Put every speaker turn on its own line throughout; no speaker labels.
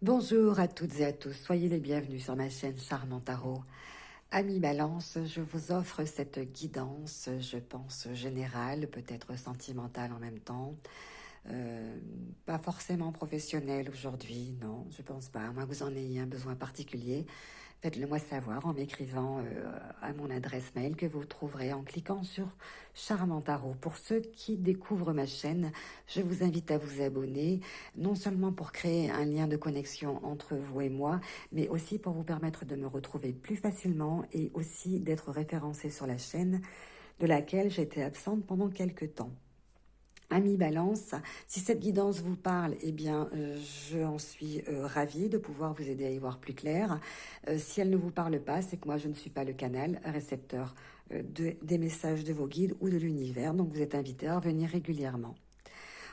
Bonjour à toutes et à tous, soyez les bienvenus sur ma chaîne Charmant Tarot. Amis Balance, je vous offre cette guidance, je pense générale, peut-être sentimentale en même temps. Euh, Pas forcément professionnelle aujourd'hui, non, je pense pas. À moins que vous en ayez un besoin particulier, faites-le moi savoir en m'écrivant à mon adresse mail que vous trouverez en cliquant sur Charmant Tarot. Pour ceux qui découvrent ma chaîne, je vous invite à vous abonner, non seulement pour créer un lien de connexion entre vous et moi, mais aussi pour vous permettre de me retrouver plus facilement et aussi d'être référencé sur la chaîne de laquelle j'étais absente pendant quelques temps. Ami Balance, si cette guidance vous parle, eh bien, je en suis ravie de pouvoir vous aider à y voir plus clair. Si elle ne vous parle pas, c'est que moi, je ne suis pas le canal récepteur des messages de vos guides ou de l'univers, donc vous êtes invité à revenir régulièrement.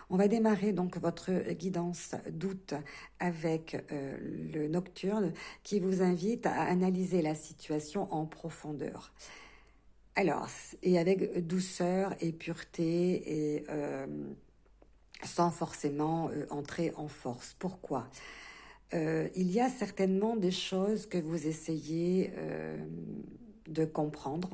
On va démarrer donc votre guidance d'août avec le nocturne qui vous invite à analyser la situation en profondeur. Alors, et avec douceur et pureté et sans forcément entrer en force. Pourquoi? Il y a certainement des choses que vous essayez de comprendre.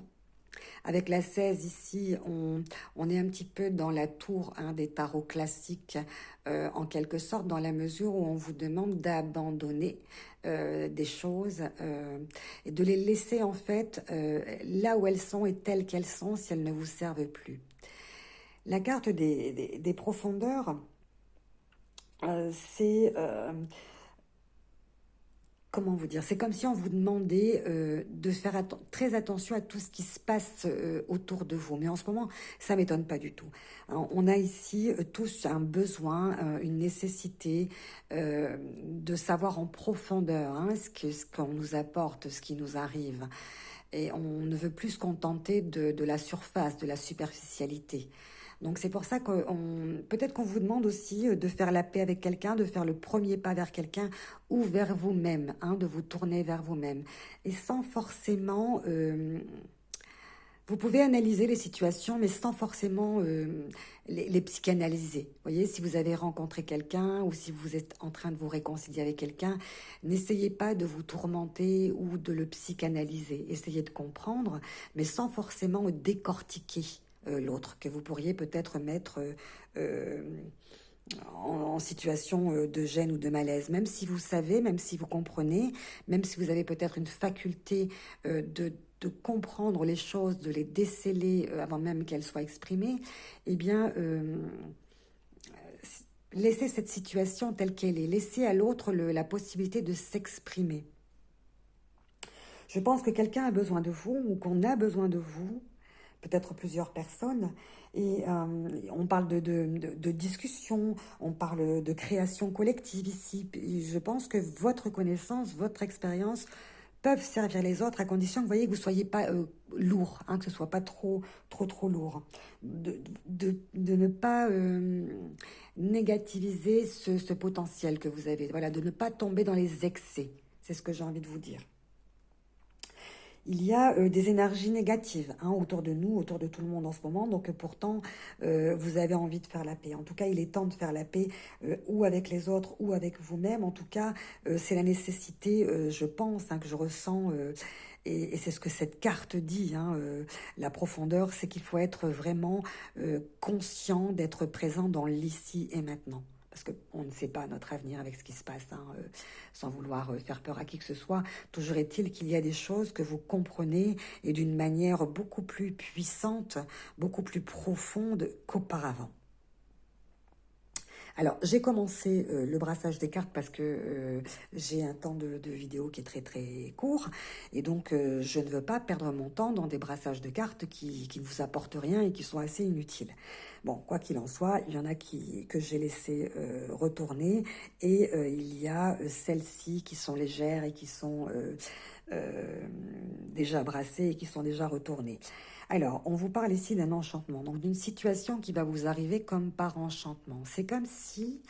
Avec la 16 ici, on est un petit peu dans la tour des tarots classiques, en quelque sorte, dans la mesure où on vous demande d'abandonner des choses et de les laisser en fait là où elles sont et telles qu'elles sont si elles ne vous servent plus. La carte des profondeurs, c'est comment vous dire, c'est comme si on vous demandait de faire très attention à tout ce qui se passe autour de vous. Mais en ce moment, ça ne m'étonne pas du tout. Hein, on a ici tous un besoin, une nécessité de savoir en profondeur ce qu'on nous apporte, ce qui nous arrive. Et on ne veut plus se contenter de la surface, de la superficialité. Donc c'est pour ça que peut-être qu'on vous demande aussi de faire la paix avec quelqu'un, de faire le premier pas vers quelqu'un ou vers vous-même, de vous tourner vers vous-même. Et sans forcément... vous pouvez analyser les situations, mais sans forcément les psychanalyser. Vous voyez, si vous avez rencontré quelqu'un ou si vous êtes en train de vous réconcilier avec quelqu'un, n'essayez pas de vous tourmenter ou de le psychanalyser. Essayez de comprendre, mais sans forcément décortiquer l'autre, que vous pourriez peut-être mettre euh, en situation de gêne ou de malaise. Même si vous savez, même si vous comprenez, même si vous avez peut-être une faculté de comprendre les choses, de les déceler avant même qu'elles soient exprimées, eh bien, laissez cette situation telle qu'elle est. Laissez à l'autre la possibilité de s'exprimer. Je pense que quelqu'un a besoin de vous ou qu'on a besoin de vous, peut-être plusieurs personnes, et on parle de discussion, on parle de création collective ici. Et je pense que votre connaissance, votre expérience peuvent servir les autres à condition que vous voyez que vous ne soyez pas lourd, que ce ne soit pas trop lourd. De ne pas négativiser ce potentiel que vous avez, voilà, de ne pas tomber dans les excès. C'est ce que j'ai envie de vous dire. Il y a des énergies négatives autour de nous, autour de tout le monde en ce moment. Donc pourtant, vous avez envie de faire la paix. En tout cas, il est temps de faire la paix ou avec les autres ou avec vous-même. En tout cas, c'est la nécessité, je pense, que je ressens. Et c'est ce que cette carte dit, la profondeur, c'est qu'il faut être vraiment conscient d'être présent dans l'ici et maintenant. Parce qu'on ne sait pas notre avenir avec ce qui se passe, sans vouloir faire peur à qui que ce soit. Toujours est-il qu'il y a des choses que vous comprenez et d'une manière beaucoup plus puissante, beaucoup plus profonde qu'auparavant. Alors, j'ai commencé le brassage des cartes parce que j'ai un temps de vidéo qui est très très court et donc je ne veux pas perdre mon temps dans des brassages de cartes qui ne vous apportent rien et qui sont assez inutiles. Bon, quoi qu'il en soit, il y en a que j'ai laissé retourner et il y a celles-ci qui sont légères et qui sont déjà brassées et qui sont déjà retournées. Alors, on vous parle ici d'un enchantement, donc d'une situation qui va vous arriver comme par enchantement. C'est comme si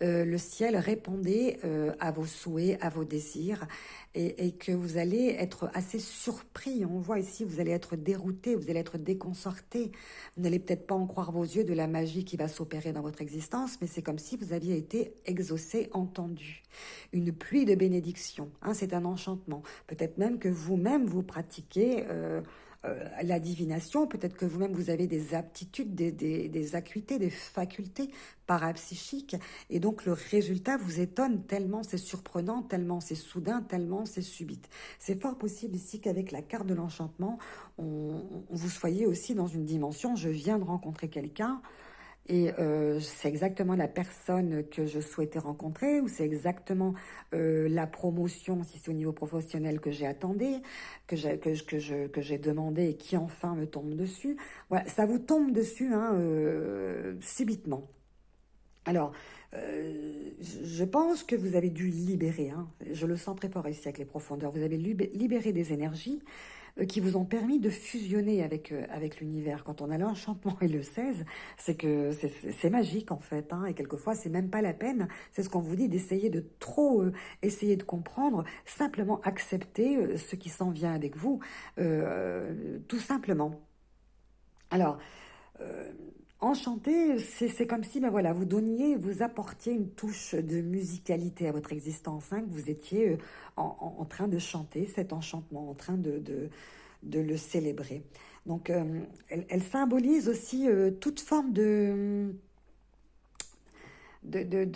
le ciel répondait à vos souhaits, à vos désirs, et que vous allez être assez surpris. On voit ici, vous allez être dérouté, vous allez être déconcerté. Vous n'allez peut-être pas en croire vos yeux de la magie qui va s'opérer dans votre existence, mais c'est comme si vous aviez été exaucé, entendu. Une pluie de bénédictions, hein, c'est un enchantement. Peut-être même que vous-même, vous pratiquez la divination, peut-être que vous-même, vous avez des aptitudes, des acuités, des facultés parapsychiques, et donc le résultat vous étonne tellement c'est surprenant, tellement c'est soudain, tellement c'est subite. C'est fort possible ici qu'avec la carte de l'enchantement, vous soyez aussi dans une dimension, je viens de rencontrer quelqu'un, et c'est exactement la personne que je souhaitais rencontrer, ou c'est exactement la promotion, si c'est au niveau professionnel, que j'ai attendu, que j'ai demandé et qui enfin me tombe dessus. Voilà, ça vous tombe dessus hein, subitement. Alors, je pense que vous avez dû libérer, hein, je le sens très fort ici avec les profondeurs, vous avez libéré des énergies qui vous ont permis de fusionner avec l'univers. Quand on a l'enchantement et le 16, c'est que c'est magique en fait, hein, et quelquefois c'est même pas la peine, c'est ce qu'on vous dit, d'essayer de trop essayer de comprendre, simplement accepter ce qui s'en vient avec vous, tout simplement. Alors, euh, enchanté, c'est comme si ben voilà, vous donniez, vous apportiez une touche de musicalité à votre existence, hein, que vous étiez en train de chanter cet enchantement, en train de le célébrer. Donc, elle symbolise aussi toute forme de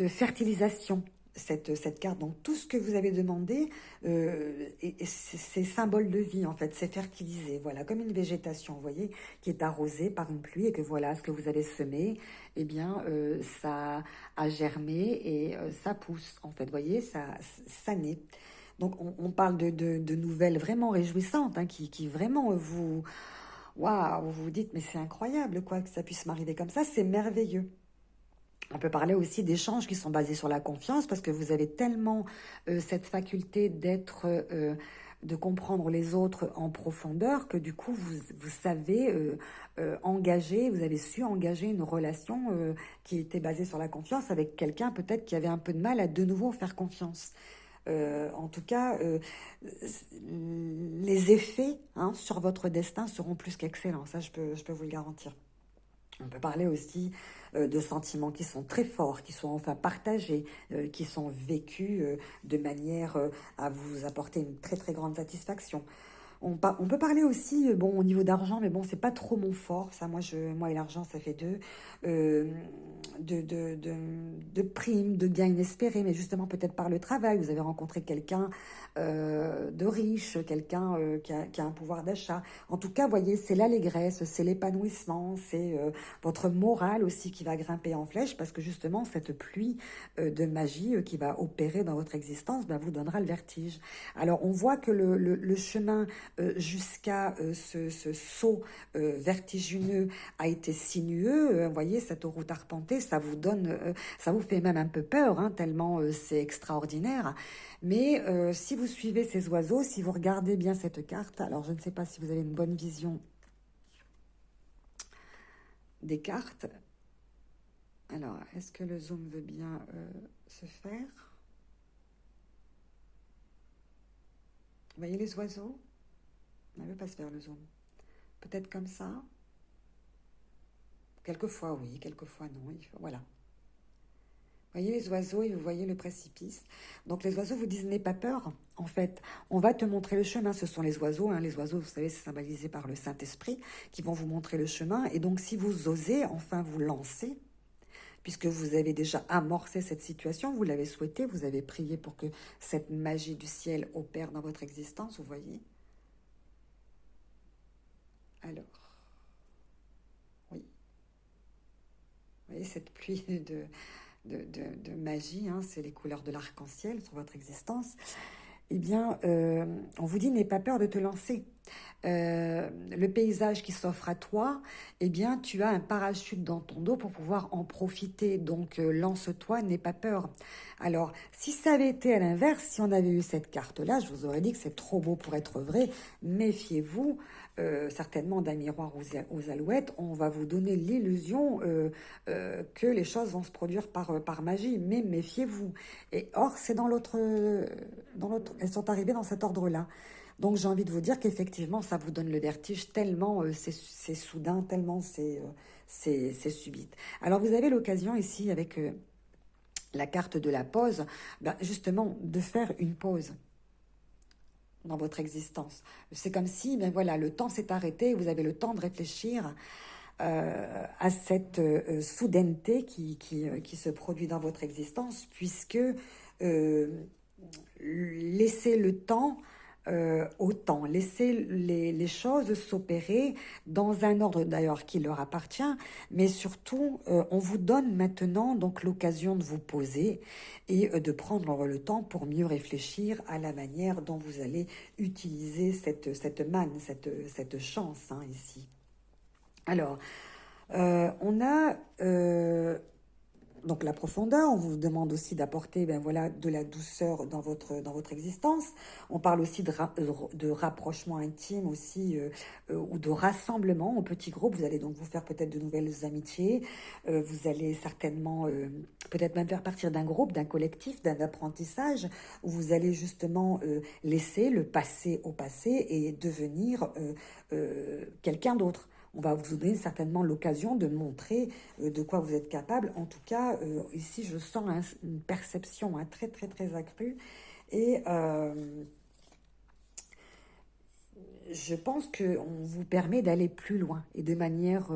fertilisation, cette carte. Donc, tout ce que vous avez demandé, c'est symbole de vie, en fait. C'est fertilisé, voilà, comme une végétation, vous voyez, qui est arrosée par une pluie, et que voilà, ce que vous avez semé, eh bien, ça a germé et ça pousse, en fait, vous voyez, ça naît. Donc, on parle de nouvelles vraiment réjouissantes, hein, qui vraiment vous... Waouh, vous vous dites, mais c'est incroyable, quoi, que ça puisse m'arriver comme ça, c'est merveilleux. On peut parler aussi d'échanges qui sont basés sur la confiance parce que vous avez tellement cette faculté d'être, de comprendre les autres en profondeur que du coup vous savez engager, vous avez su engager une relation qui était basée sur la confiance avec quelqu'un peut-être qui avait un peu de mal à de nouveau faire confiance. En tout cas, les effets hein, sur votre destin seront plus qu'excellents, ça je peux vous le garantir. On peut parler aussi de sentiments qui sont très forts, qui sont enfin partagés, qui sont vécus de manière à vous apporter une très très grande satisfaction. On peut parler aussi, bon, au niveau d'argent, mais bon, c'est pas trop mon fort, ça, moi et l'argent, ça fait deux, euh, de, de, de, de primes, de gains inespérés, mais justement peut-être par le travail, vous avez rencontré quelqu'un de riche, quelqu'un qui a un pouvoir d'achat. En tout cas, vous voyez, c'est l'allégresse, c'est l'épanouissement, c'est votre morale aussi qui va grimper en flèche, parce que justement, cette pluie de magie qui va opérer dans votre existence, ben, vous donnera le vertige. Alors, on voit que le chemin jusqu'à ce saut vertigineux a été sinueux. Vous voyez, cette route arpentée, ça vous donne, ça vous fait même un peu peur, hein, tellement c'est extraordinaire. Mais si vous suivez ces oiseaux, si vous regardez bien cette carte, alors je ne sais pas si vous avez une bonne vision des cartes. Alors, est-ce que le zoom veut bien se faire? Vous voyez les oiseaux? On ne veut pas se faire le zoom. Peut-être comme ça. Quelquefois oui, quelquefois non. Voilà. Vous voyez les oiseaux et vous voyez le précipice. Donc les oiseaux vous disent n'aie pas peur. En fait, on va te montrer le chemin. Ce sont les oiseaux. Hein. Les oiseaux, vous savez, c'est symbolisé par le Saint-Esprit qui vont vous montrer le chemin. Et donc si vous osez enfin vous lancer, puisque vous avez déjà amorcé cette situation, vous l'avez souhaité, vous avez prié pour que cette magie du ciel opère dans votre existence, vous voyez. Alors, oui, vous voyez cette pluie de magie, hein, c'est les couleurs de l'arc-en-ciel sur votre existence. Eh bien, on vous dit n'aie pas peur de te lancer. le paysage qui s'offre à toi, eh bien, tu as un parachute dans ton dos pour pouvoir en profiter. Donc, lance-toi, n'aie pas peur. Alors, si ça avait été à l'inverse, si on avait eu cette carte-là, je vous aurais dit que c'est trop beau pour être vrai. Méfiez-vous, certainement d'un miroir aux alouettes. On va vous donner l'illusion que les choses vont se produire par magie. Mais méfiez-vous. Et or, c'est dans l'autre, elles sont arrivées dans cet ordre-là. Donc j'ai envie de vous dire qu'effectivement, ça vous donne le vertige tellement c'est soudain, tellement c'est subite. Alors vous avez l'occasion ici avec la carte de la pause, ben, justement de faire une pause dans votre existence. C'est comme si, ben voilà, le temps s'est arrêté, vous avez le temps de réfléchir à cette soudaineté qui se produit dans votre existence, puisque laissez le temps au temps, laissez les choses s'opérer dans un ordre d'ailleurs qui leur appartient, mais surtout on vous donne maintenant donc l'occasion de vous poser et de prendre le temps pour mieux réfléchir à la manière dont vous allez utiliser cette manne, cette chance hein, ici. Alors, on a donc la profondeur, on vous demande aussi d'apporter ben voilà, de la douceur dans votre existence. On parle aussi de rapprochement intime aussi, ou de rassemblement au petit groupe. Vous allez donc vous faire peut-être de nouvelles amitiés. Vous allez certainement peut-être même faire partir d'un groupe, d'un collectif, d'un apprentissage, où vous allez justement laisser le passé au passé et devenir quelqu'un d'autre. On va vous donner certainement l'occasion de montrer de quoi vous êtes capable. En tout cas, ici, je sens une perception très, très, très accrue. Et je pense qu'on vous permet d'aller plus loin et de manière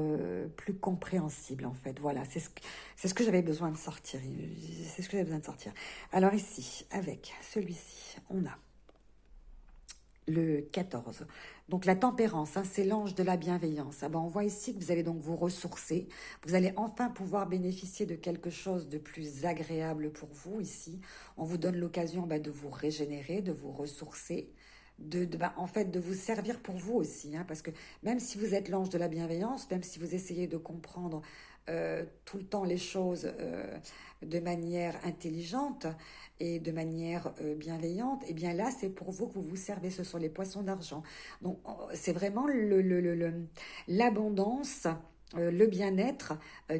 plus compréhensible, en fait. Voilà, c'est ce que j'avais besoin de sortir. C'est ce que j'avais besoin de sortir. Alors ici, avec celui-ci, on a le 14. Donc la tempérance, hein, c'est l'ange de la bienveillance. Ah ben, on voit ici que vous allez donc vous ressourcer. Vous allez enfin pouvoir bénéficier de quelque chose de plus agréable pour vous ici. On vous donne l'occasion ben, de vous régénérer, de vous ressourcer. En fait, de vous servir pour vous aussi. Hein, parce que même si vous êtes l'ange de la bienveillance, même si vous essayez de comprendre tout le temps les choses de manière intelligente et de manière bienveillante, et bien là, c'est pour vous que vous vous servez, ce sont les poissons d'argent. Donc, c'est vraiment l'abondance, le bien-être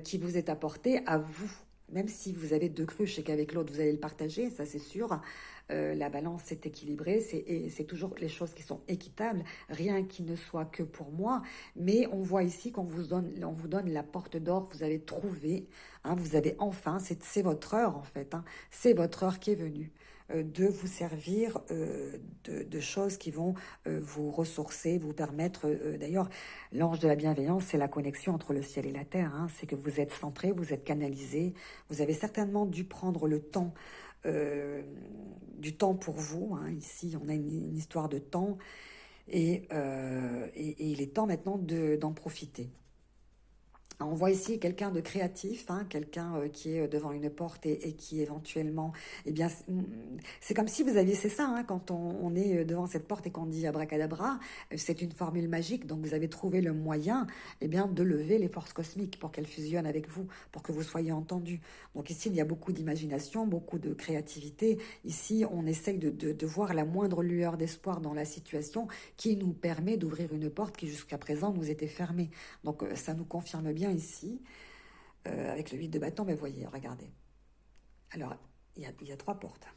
qui vous est apporté à vous. Même si vous avez deux cruches et qu'avec l'autre, vous allez le partager, ça c'est sûr. La balance est équilibrée, c'est toujours les choses qui sont équitables, rien qui ne soit que pour moi. Mais on voit ici qu'on on vous donne la porte d'or, vous avez trouvé, hein, vous avez enfin, c'est votre heure en fait, hein, c'est votre heure qui est venue de vous servir de choses qui vont vous ressourcer, vous permettre, d'ailleurs, l'ange de la bienveillance, c'est la connexion entre le ciel et la terre, hein, c'est que vous êtes centré, vous êtes canalisé, vous avez certainement dû prendre le temps du temps pour vous. Hein. Ici, on a une histoire de temps et il est temps maintenant d'en profiter. On voit ici quelqu'un de créatif, hein, quelqu'un qui est devant une porte et qui éventuellement, eh bien, c'est comme si vous aviez, c'est ça, hein, quand on est devant cette porte et qu'on dit abracadabra, c'est une formule magique, donc vous avez trouvé le moyen, eh bien, de lever les forces cosmiques pour qu'elles fusionnent avec vous, pour que vous soyez entendus. Donc ici, il y a beaucoup d'imagination, beaucoup de créativité. Ici, on essaye de voir la moindre lueur d'espoir dans la situation qui nous permet d'ouvrir une porte qui jusqu'à présent nous était fermée. Donc ça nous confirme bien ici, avec le 8 de bâton, mais voyez, regardez. Alors, il y a trois portes.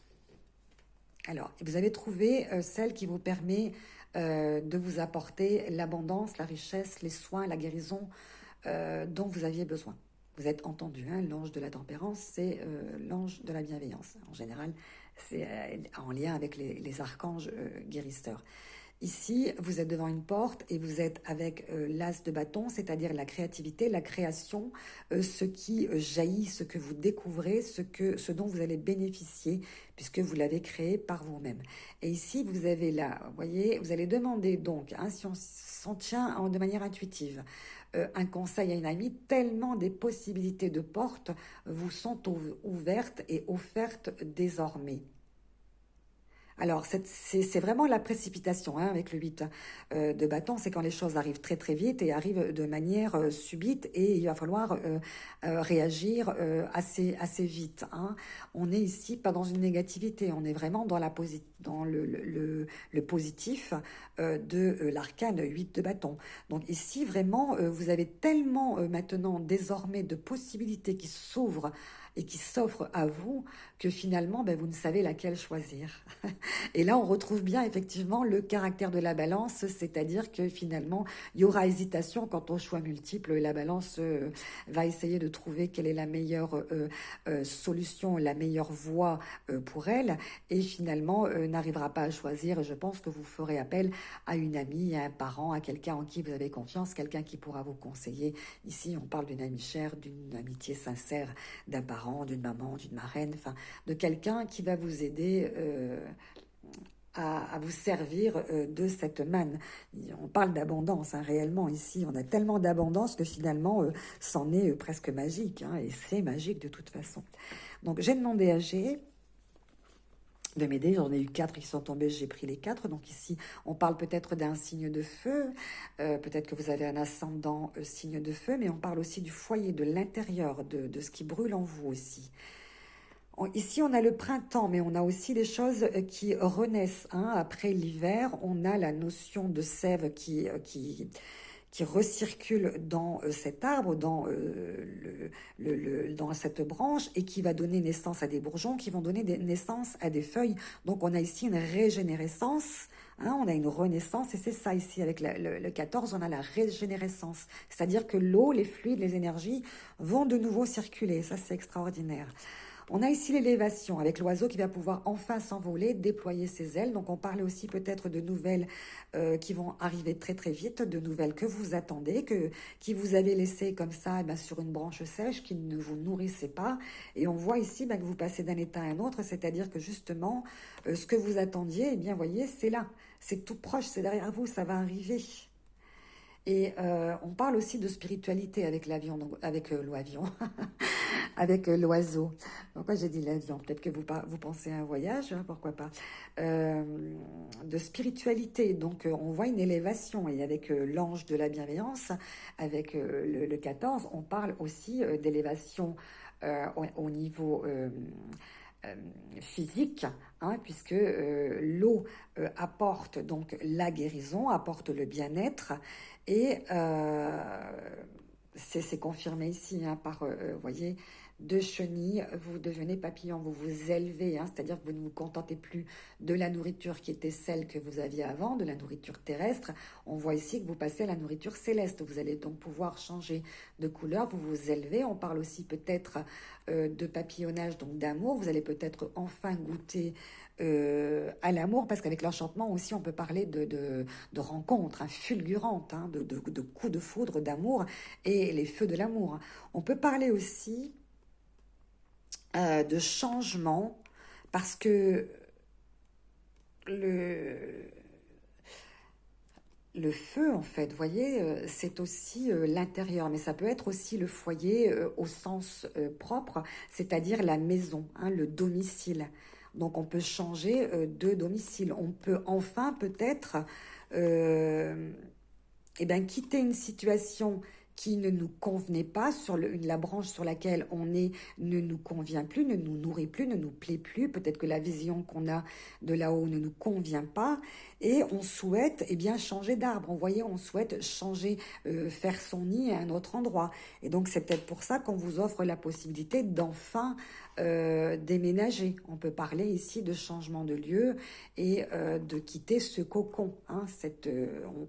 Alors, vous avez trouvé celle qui vous permet de vous apporter l'abondance, la richesse, les soins, la guérison dont vous aviez besoin. Vous êtes entendu, hein, l'ange de la tempérance, c'est l'ange de la bienveillance. En général, c'est en lien avec les archanges guérisseurs. Ici, vous êtes devant une porte et vous êtes avec l'as de bâton, c'est-à-dire la créativité, la création, ce qui jaillit, ce que vous découvrez, ce dont vous allez bénéficier, puisque vous l'avez créé par vous-même. Et ici, vous avez là, vous voyez, vous allez demander donc, hein, si on s'en tient de manière intuitive, un conseil à une amie, tellement des possibilités de portes vous sont ouvertes et offertes désormais. Alors, c'est vraiment la précipitation hein, avec le 8 de bâton. C'est quand les choses arrivent très très vite et arrivent de manière subite et il va falloir réagir assez vite. Hein. On est ici pas dans une négativité, on est vraiment dans, dans le positif de l'arcane 8 de bâton. Donc ici, vraiment, vous avez tellement maintenant désormais de possibilités qui s'ouvrent et qui s'offrent à vous que finalement, ben, vous ne savez laquelle choisir. Et là, on retrouve bien effectivement le caractère de la balance, c'est-à-dire que finalement, il y aura hésitation quant aux choix multiples. La balance va essayer de trouver quelle est la meilleure solution, la meilleure voie pour elle, et finalement n'arrivera pas à choisir. Et je pense que vous ferez appel à une amie, à un parent, à quelqu'un en qui vous avez confiance, quelqu'un qui pourra vous conseiller. Ici, on parle d'une amie chère, d'une amitié sincère, d'un parent, d'une maman, d'une marraine, enfin, de quelqu'un qui va vous aider à vous servir de cette manne. On parle d'abondance, hein, réellement, ici. On a tellement d'abondance que finalement, c'en est presque magique. Hein, et c'est magique de toute façon. Donc, j'ai demandé à G de m'aider. J'en ai eu 4 qui sont tombés, j'ai pris les 4. Donc ici, on parle peut-être d'un signe de feu. Peut-être que vous avez un ascendant signe de feu, mais on parle aussi du foyer, de l'intérieur, de ce qui brûle en vous aussi. Ici, on a le printemps, mais on a aussi des choses qui renaissent. Hein. Après l'hiver, on a la notion de sève qui recircule dans cet arbre, dans, dans cette branche, et qui va donner naissance à des bourgeons, qui vont donner naissance à des feuilles. Donc, on a ici une régénérescence. Hein, on a une renaissance, et c'est ça ici, avec le 14, on a la régénérescence. C'est-à-dire que l'eau, les fluides, les énergies vont de nouveau circuler. Ça, c'est extraordinaire. On a ici l'élévation avec l'oiseau qui va pouvoir enfin s'envoler, déployer ses ailes. Donc on parle aussi peut-être de nouvelles qui vont arriver très très vite, de nouvelles que vous attendez, qui vous avez laissées comme ça eh bien, sur une branche sèche, qui ne vous nourrissait pas. Et on voit ici que vous passez d'un état à un autre, c'est-à-dire que justement, ce que vous attendiez, eh bien voyez, c'est là, c'est tout proche, c'est derrière vous, ça va arriver. Et on parle aussi de spiritualité avec l'avion, avec l'avion, avec l'oiseau. Pourquoi j'ai dit l'avion? Peut-être que vous pensez à un voyage, hein, pourquoi pas. Euh, de spiritualité, donc on voit une élévation. Et avec l'ange de la bienveillance, avec le 14, on parle aussi d'élévation au niveau euh, physique, hein, puisque l'eau apporte donc la guérison, apporte le bien-être, et c'est confirmé ici hein, par, voyez, de chenilles, vous devenez papillon, vous vous élevez, hein, c'est-à-dire que vous ne vous contentez plus de la nourriture qui était celle que vous aviez avant, de la nourriture terrestre. On voit ici que vous passez à la nourriture céleste. Vous allez donc pouvoir changer de couleur, vous vous élevez. On parle aussi peut-être de papillonnage, donc d'amour. Vous allez peut-être enfin goûter à l'amour, parce qu'avec l'enchantement aussi, on peut parler de rencontres hein, fulgurantes, hein, de coups de foudre d'amour et les feux de l'amour. On peut parler aussi de changement, parce que le, le feu, en fait, vous voyez, c'est aussi l'intérieur, mais ça peut être aussi le foyer au sens propre, c'est-à-dire la maison, hein, le domicile. Donc on peut changer de domicile. On peut enfin peut-être eh ben, quitter une situation qui ne nous convenait pas, sur la branche sur laquelle on est ne nous convient plus, ne nous nourrit plus, ne nous plaît plus. Peut-être que la vision qu'on a de là-haut ne nous convient pas et on souhaite eh bien, changer d'arbre. Vous voyez, on souhaite changer, faire son nid à un autre endroit. Et donc c'est peut-être pour ça qu'on vous offre la possibilité d'enfin déménager. On peut parler ici de changement de lieu et de quitter ce cocon. Hein,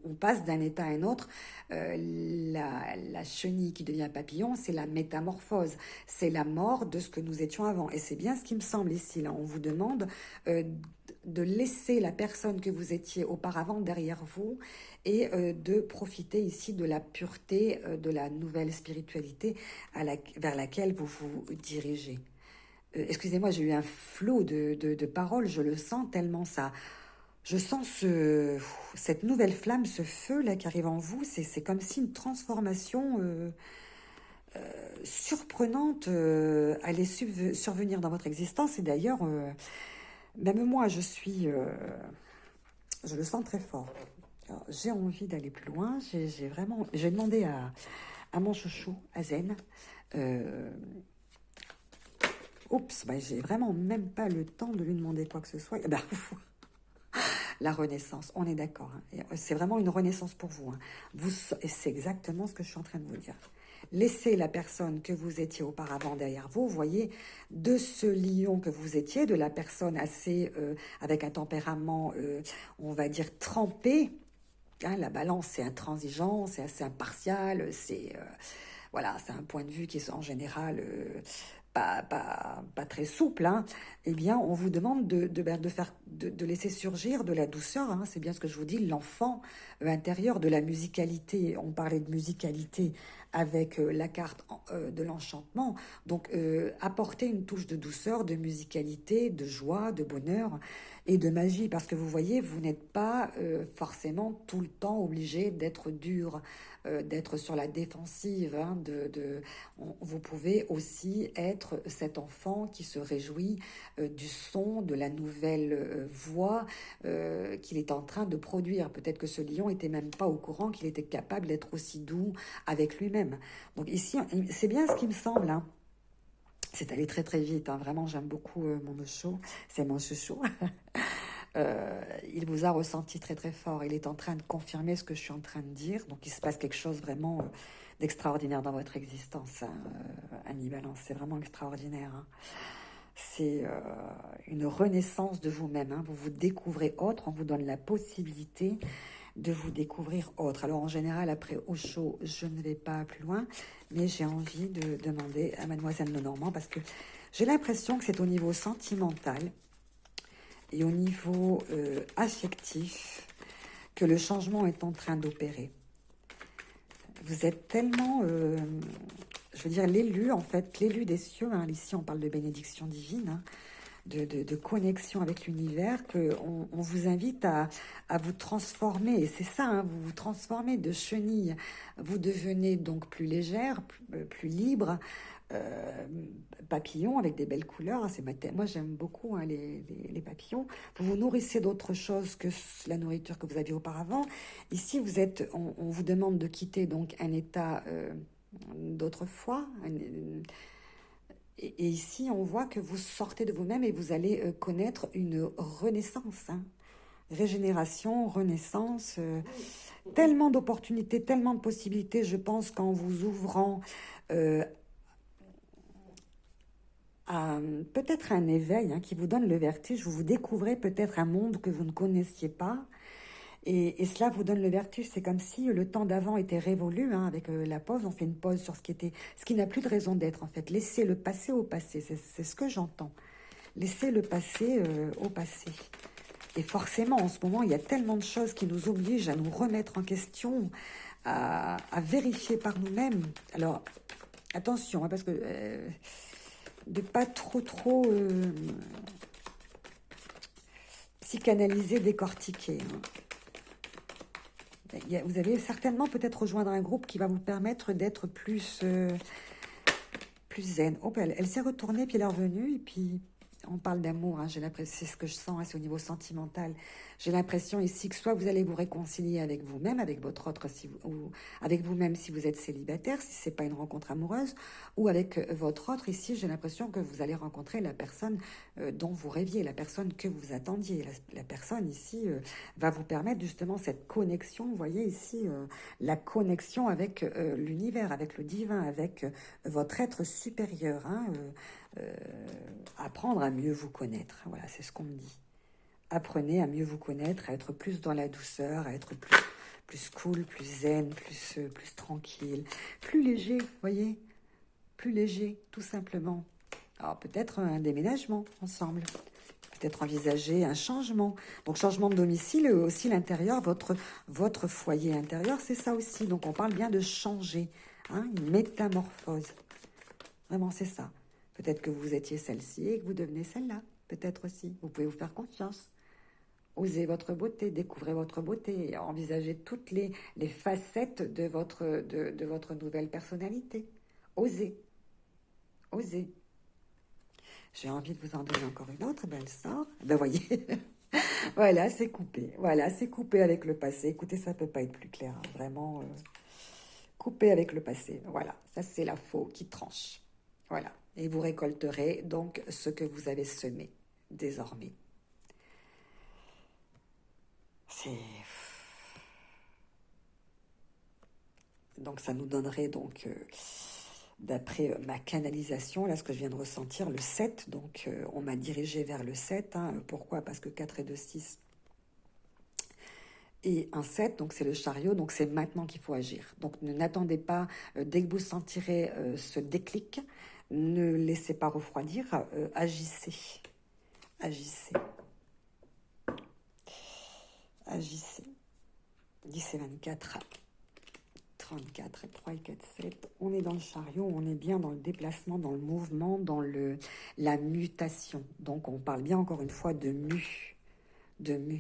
on passe d'un état à un autre. La chenille qui devient papillon, c'est la métamorphose, c'est la mort de ce que nous étions avant. Et c'est bien ce qui me semble ici. Là, on vous demande de laisser la personne que vous étiez auparavant derrière vous et de profiter ici de la pureté, de la nouvelle spiritualité vers laquelle vous vous dirigez. Excusez-moi, j'ai eu un flot de paroles, je le sens tellement ça. Je sens cette nouvelle flamme, ce feu là qui arrive en vous, c'est comme si une transformation surprenante allait survenir dans votre existence. Et d'ailleurs, Même moi, je le sens très fort. J'ai envie d'aller plus loin. J'ai demandé à mon chouchou, à Zen. euh, Oups, bah, j'ai vraiment même pas le temps de lui demander quoi que ce soit. Eh ben, la renaissance, on est d'accord. Hein. C'est vraiment une renaissance pour vous. Hein. Et c'est exactement ce que je suis en train de vous dire. Laissez la personne que vous étiez auparavant derrière vous. Vous voyez, de ce lion que vous étiez, de la personne assez avec un tempérament, on va dire, trempé. Hein, la balance, c'est intransigeant, c'est assez impartial, voilà, c'est un point de vue qui est en général pas très souple, hein. Eh bien, on vous demande de laisser surgir de la douceur, hein. C'est bien ce que je vous dis, l'enfant intérieur, de la musicalité. On parlait de musicalité avec la carte de l'enchantement. Donc, apporter une touche de douceur, de musicalité, de joie, de bonheur et de magie. Parce que vous voyez, vous n'êtes pas forcément tout le temps obligé d'être dur, d'être sur la défensive, hein, vous pouvez aussi être cet enfant qui se réjouit du son, de la nouvelle voix qu'il est en train de produire. Peut-être que ce lion était même pas au courant qu'il était capable d'être aussi doux avec lui-même. Donc ici, c'est bien ce qui me semble, hein. C'est allé très très vite, hein. Vraiment j'aime beaucoup mon chouchou, c'est mon chouchou. Il vous a ressenti très très fort. Il est en train de confirmer ce que je suis en train de dire. Donc il se passe quelque chose vraiment d'extraordinaire dans votre existence, hein, Annie Balance. C'est vraiment extraordinaire. Hein. C'est une renaissance de vous-même. Hein. Vous vous découvrez autre. On vous donne la possibilité de vous découvrir autre. Alors en général, après Osho, je ne vais pas plus loin, mais j'ai envie de demander à Mademoiselle Lenormand parce que j'ai l'impression que c'est au niveau sentimental et au niveau affectif que le changement est en train d'opérer. Vous êtes tellement, je veux dire, l'élu, en fait, l'élu des cieux, hein, ici on parle de bénédiction divine, hein, de connexion avec l'univers, qu'on on vous invite à vous transformer, et c'est ça, hein, vous vous transformez de chenille, vous devenez donc plus légère, plus libre, euh, papillons avec des belles couleurs. Hein, moi, j'aime beaucoup, hein, les papillons. Vous vous nourrissez d'autre chose que la nourriture que vous aviez auparavant. Ici, on vous demande de quitter donc un état d'autrefois. Et ici, on voit que vous sortez de vous-même et vous allez connaître une renaissance. Hein. Régénération, renaissance, tellement d'opportunités, tellement de possibilités, je pense, qu'en vous ouvrant euh, peut-être un éveil, hein, qui vous donne le vertige. Vous découvrez peut-être un monde que vous ne connaissiez pas. Et cela vous donne le vertige. C'est comme si le temps d'avant était révolu, hein, avec la pause. On fait une pause sur ce qui n'a plus de raison d'être, en fait. Laissez le passé au passé. C'est ce que j'entends. Laissez le passé au passé. Et forcément, en ce moment, il y a tellement de choses qui nous obligent à nous remettre en question, à vérifier par nous-mêmes. Alors, attention, hein, parce que de pas trop psychanalyser, décortiquer. Hein. Vous allez certainement peut-être rejoindre un groupe qui va vous permettre d'être plus zen. Oh, elle s'est retournée, puis elle est revenue, et puis on parle d'amour, hein, j'ai l'impression, c'est ce que je sens, hein, c'est au niveau sentimental. J'ai l'impression ici que soit vous allez vous réconcilier avec vous-même, avec votre autre, ou avec vous-même si vous êtes célibataire, si c'est pas une rencontre amoureuse, ou avec votre autre. Ici, j'ai l'impression que vous allez rencontrer la personne dont vous rêviez, la personne que vous attendiez. La personne ici va vous permettre justement cette connexion. Vous voyez ici la connexion avec l'univers, avec le divin, avec votre être supérieur. Hein, apprendre à mieux vous connaître. Voilà, c'est ce qu'on me dit. Apprenez à mieux vous connaître, à être plus dans la douceur, à être plus cool, plus zen, plus tranquille, plus léger, voyez, plus léger, tout simplement. Alors peut-être un déménagement ensemble, peut-être envisager un changement. Donc changement de domicile, aussi l'intérieur, votre foyer intérieur, c'est ça aussi. Donc on parle bien de changer, hein, une métamorphose. Vraiment, c'est ça. Peut-être que vous étiez celle-ci et que vous devenez celle-là. Peut-être aussi. Vous pouvez vous faire confiance. Osez votre beauté, découvrez votre beauté, et envisagez toutes les facettes de votre nouvelle personnalité. Osez, osez. J'ai envie de vous en donner encore une autre. Ben, elle sort. Ben, voyez. Voilà, c'est coupé. Voilà, c'est coupé avec le passé. Écoutez, ça peut pas être plus clair, hein. Vraiment, coupé avec le passé. Voilà, ça c'est la faux qui tranche. Voilà. Et vous récolterez donc ce que vous avez semé désormais. C'est... Donc ça nous donnerait donc, d'après ma canalisation, là ce que je viens de ressentir, le 7. Donc on m'a dirigé vers le 7. Hein. Pourquoi? Parce que 4 et 2, 6 et un 7, donc c'est le chariot, donc c'est maintenant qu'il faut agir. Donc n'attendez pas, dès que vous sentirez ce déclic, ne laissez pas refroidir, agissez. Agissez. Agissez. 10 et 24. 34 et 3 et 4, 7. On est dans le chariot, on est bien dans le déplacement, dans le mouvement, dans la mutation. Donc on parle bien encore une fois de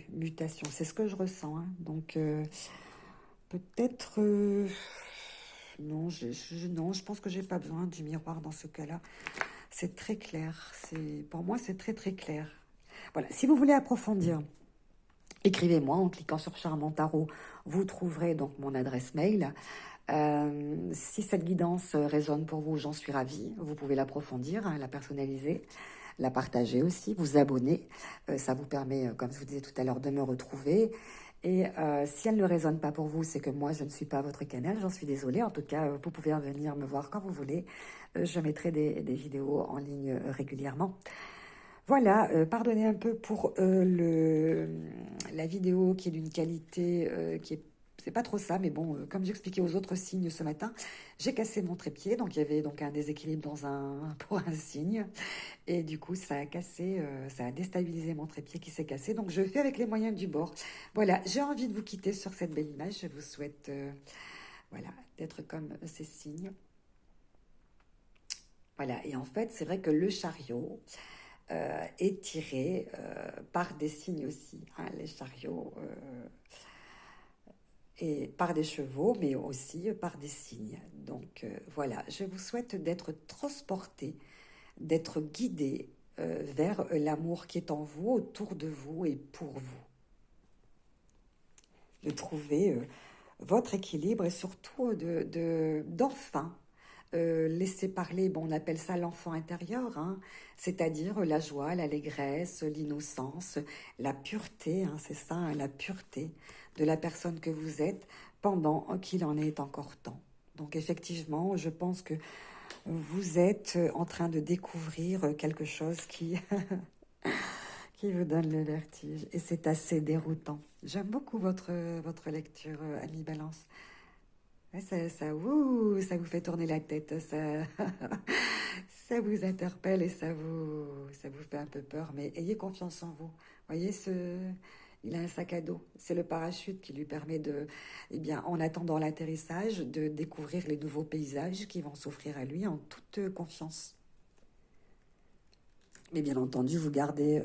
mutation. C'est ce que je ressens. Hein. Donc peut-être... non, non, je pense que j'ai pas besoin du miroir dans ce cas-là. C'est très clair. Pour moi, c'est très très clair. Voilà, si vous voulez approfondir, écrivez-moi en cliquant sur Charmant Tarot. Vous trouverez donc mon adresse mail. Si cette guidance résonne pour vous, j'en suis ravie. Vous pouvez l'approfondir, hein, la personnaliser, la partager aussi, vous abonner. Ça vous permet, comme je vous disais tout à l'heure, de me retrouver. Et si elle ne résonne pas pour vous, c'est que moi, je ne suis pas votre canal. J'en suis désolée. En tout cas, vous pouvez venir me voir quand vous voulez. Je mettrai des vidéos en ligne régulièrement. Voilà, pardonnez un peu pour la vidéo qui est d'une qualité qui est... C'est pas trop ça, mais bon, comme j'expliquais aux autres signes ce matin, j'ai cassé mon trépied, donc il y avait donc un déséquilibre pour un signe, et du coup ça a cassé, ça a déstabilisé mon trépied qui s'est cassé, donc je fais avec les moyens du bord. Voilà, j'ai envie de vous quitter sur cette belle image, je vous souhaite, voilà, d'être comme ces signes. Voilà, et en fait, c'est vrai que le chariot... est tiré par des signes aussi, hein, les chariots, et par des chevaux, mais aussi par des signes. Donc voilà, je vous souhaite d'être transporté, d'être guidé vers l'amour qui est en vous, autour de vous et pour vous. De trouver votre équilibre et surtout d'enfin laisser parler, bon, on appelle ça l'enfant intérieur, hein, c'est-à-dire la joie, l'allégresse, l'innocence, la pureté, hein, c'est ça, hein, la pureté de la personne que vous êtes pendant qu'il en est encore temps. Donc effectivement, je pense que vous êtes en train de découvrir quelque chose qui, qui vous donne le vertige et c'est assez déroutant. J'aime beaucoup votre lecture, Ami Balance. Ouais, ça vous fait tourner la tête, ça vous interpelle et ça vous fait un peu peur, mais ayez confiance en vous. Voyez, il a un sac à dos, c'est le parachute qui lui permet de, eh bien, en attendant l'atterrissage, de découvrir les nouveaux paysages qui vont s'offrir à lui en toute confiance. Mais bien entendu, vous gardez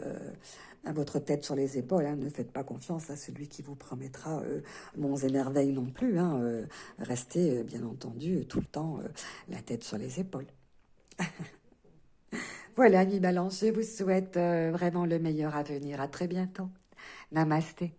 votre tête sur les épaules. Hein, ne faites pas confiance à celui qui vous promettra monts et merveilles non plus. Hein, restez, bien entendu, tout le temps la tête sur les épaules. Voilà, mi Balance, je vous souhaite vraiment le meilleur à venir. À très bientôt. Namasté.